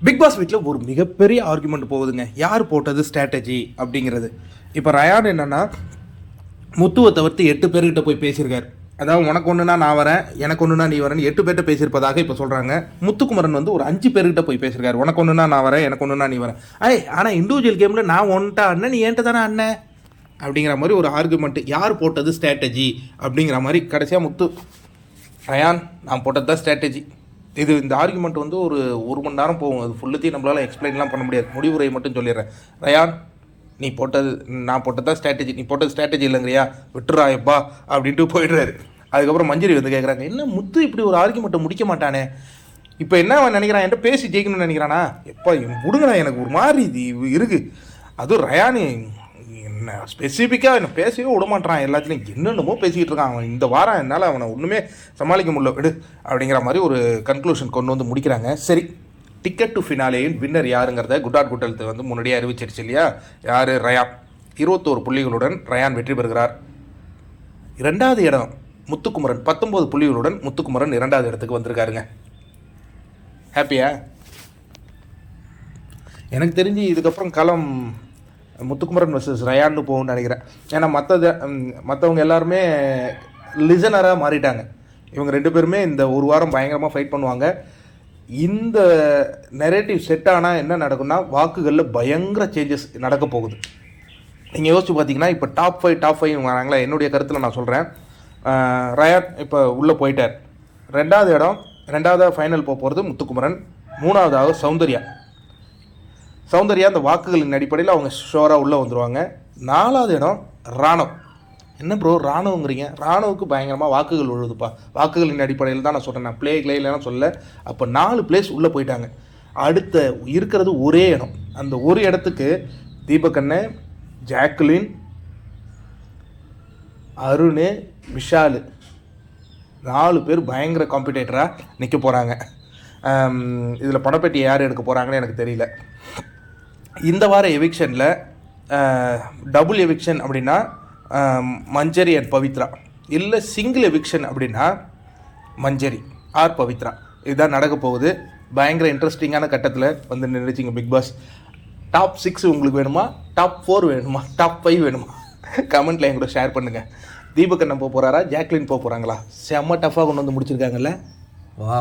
Big pass வீட்டில் ஒரு மிகப்பெரிய ஆர்குமெண்ட் போகுதுங்க. யார் போட்டது ஸ்ட்ராட்டஜி அப்படிங்கிறது. இப்போ ரயான் என்னன்னா முத்துவை தவிர்த்து 8 பேர்கிட்ட போய் பேசியிருக்காரு. அதாவது உனக்கு ஒன்றுனா நான் வரேன், எனக்கு ஒன்றுனா நீ வரேன்னு 8 பேர்கிட்ட பேசியிருப்பதாக இப்போ சொல்கிறாங்க. முத்துக்குமரன் வந்து ஒரு 5 பேர்கிட்ட போய் பேசியிருக்காரு. உனக்கு ஒன்றுனா நான் வரேன், எனக்கு ஒன்றுனா நீ வரேன். ஆனால் இண்டிவிஜுவல் கேமில் நான் ஒன்ட்டா அண்ணன், நீ ஏன்ட்ட தானே அண்ணன் அப்படிங்கிற மாதிரி ஒரு ஆர்குமெண்ட்டு. யார் போட்டது ஸ்ட்ராட்டஜி அப்படிங்கிற மாதிரி கடைசியாக முத்து ரயான் நான் போட்டது தான் ஸ்ட்ராட்டஜி. இந்த ஆர்குமெண்ட் வந்து ஒரு மணி நேரம் போகும். அது ஃபுல்லத்தையும் நம்மளால் எக்ஸ்பிளைன்லாம் பண்ண முடியாது. முடிவுரையை மட்டும் சொல்லிடுறேன். ரயான் நீ போட்டது நான் போட்டது தான் ஸ்ட்ராட்டஜி, நீ போட்டது ஸ்ட்ராட்டஜி இல்லைங்கிறியா, விட்டுறாயப்பா அப்படின்ட்டு போயிடுறாரு. அதுக்கப்புறம் மஞ்சரி வந்து கேட்குறாங்க, என்ன முத்து இப்படி ஒரு ஆர்குமெண்ட்டை முடிக்க மாட்டானே, இப்போ என்ன அவன் நினைக்கிறான், என்கிட்ட பேசி ஜெயிக்கணும்னு நினைக்கிறானா, எப்பா விடுங்கண்ணா எனக்கு ஒரு மாதிரி இது இருக்குது. அதுவும் ரயானு என்ன ஸ்பெசிஃபிக்காக என்னை பேசவே விடமாட்டான். எல்லாத்துலேயும் என்னென்னமோ பேசிக்கிட்டு இருக்கான் அவன். இந்த வாரம் என்னால் அவனை ஒன்றுமே சமாளிக்க முடியல, விடு அப்படிங்கிற மாதிரி ஒரு கன்க்ளூஷன் கொண்டு வந்து முடிக்கிறாங்க. சரி, டிக்கெட் டு ஃபினாலேயின் வின்னர் யாருங்கிறத குட் ஹெல்த் வந்து முன்னாடியே அறிவிச்சிருச்சு இல்லையா. யார்? ரயான். 21 புள்ளிகளுடன் ரயான் வெற்றி பெறுகிறார். 2வது இடம் முத்துக்குமரன். 19 புள்ளிகளுடன் முத்துக்குமரன் 2வது இடத்துக்கு வந்திருக்காருங்க. ஹாப்பியா? எனக்கு தெரிஞ்சு இதுக்கப்புறம் களம் முத்துக்குமரன் வர்சஸ் ரயான்னு போகும்னு நினைக்கிறேன். ஏன்னா மற்றவங்க எல்லாருமே லிசனராக மாறிட்டாங்க. இவங்க 2 பேருமே இந்த ஒரு வாரம் பயங்கரமாக ஃபைட் பண்ணுவாங்க. இந்த நெரேட்டிவ் செட் ஆனால் என்ன நடக்கும்னா வாக்குகளில் பயங்கர சேஞ்சஸ் நடக்க போகுது. நீங்கள் யோசிச்சு பார்த்தீங்கன்னா இப்போ டாப் 5 வராங்களா, என்னுடைய கருத்தில் நான் சொல்கிறேன். ரயான் இப்போ உள்ளே போயிட்டார். 2வது இடம் 2வது ஃபைனல் போகிறது முத்துக்குமரன். 3வதாக சௌந்தர்யா அந்த வாக்குகளின் அடிப்படையில் அவங்க ஷோராக உள்ளே வந்துடுவாங்க. 4வது இடம் ராணவ். என்ன ப்ரோ ராணுவங்கிறீங்க? ராணுவுக்கு பயங்கரமாக வாக்குகள் விழுதுப்பா. வாக்குகளின் அடிப்படையில் தான் நான் சொல்கிறேன், நான் கிளேலாம் சொல்ல. அப்போ 4 பிளேஸ் உள்ளே போயிட்டாங்க. அடுத்த இருக்கிறது ஒரே இடம். அந்த ஒரு இடத்துக்கு தீபக்கண்ணு, ஜாக்குலின், அருண், விஷால் 4 பேர் பயங்கர காம்படிட்டராக நிற்க போகிறாங்க. இதில் பணப்பெட்டி யார் எடுக்க போகிறாங்கன்னு எனக்கு தெரியல. இந்த வார எவிக்ஷனில் டபுள் எவிக்ஷன் அப்படின்னா மஞ்சரி அண்ட் பவித்ரா, இல்லை சிங்கிள் எவிக்ஷன் அப்படின்னா மஞ்சரி ஆர் பவித்ரா. இதுதான் நடக்க போகுது. பயங்கர இன்ட்ரெஸ்டிங்கான கட்டத்தில் வந்து நினைச்சிங்க பிக் பாஸ். டாப் 6 உங்களுக்கு வேணுமா, டாப் 4 வேணுமா, டாப் 5 வேணுமா, கமெண்ட்டில் என் கூட ஷேர் பண்ணுங்கள். தீபக் அண்ணன் போக போகிறாரா, ஜாக்லின் போக போகிறாங்களா? செம்ம டஃப்பாக கொண்டு வந்து முடிச்சிருக்காங்கல்ல. வா.